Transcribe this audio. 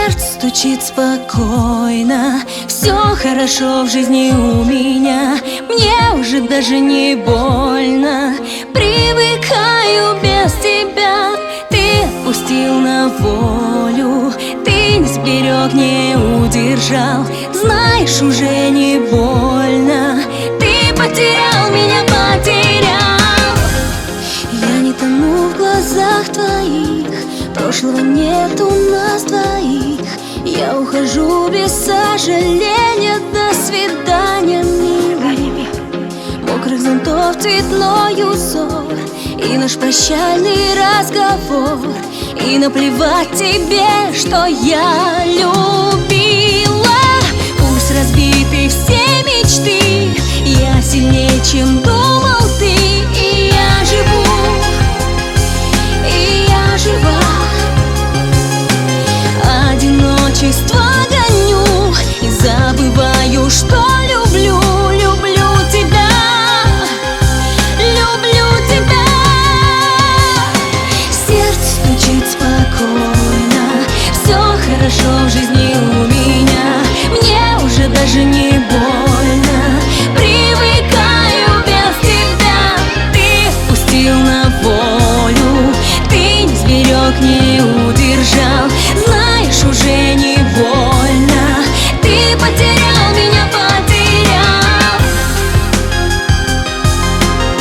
Сердце стучит спокойно, все хорошо в жизни у меня. Мне уже даже не больно, привыкаю без тебя. Ты отпустил на волю, ты не сберег, не удержал. Знаешь, уже не больно, ты потерял меня, потерял. Я не тону в глазах твоих, прошлого нет у нас двоих. Я ухожу без сожаления, до свидания, милый. Мокрых зонтов цветной узор и наш прощальный разговор. И наплевать тебе, что я любила. Пусть разбиты все мечты, я сильнее, чем думал ты. И я живу, и я жива. Одиночество гоню и забываю, что люблю, люблю тебя, люблю тебя. Сердце стучит спокойно, все хорошо в жизни у меня. Мне уже даже не больно, привыкаю без тебя. Ты отпустил на волю, ты не сберег, не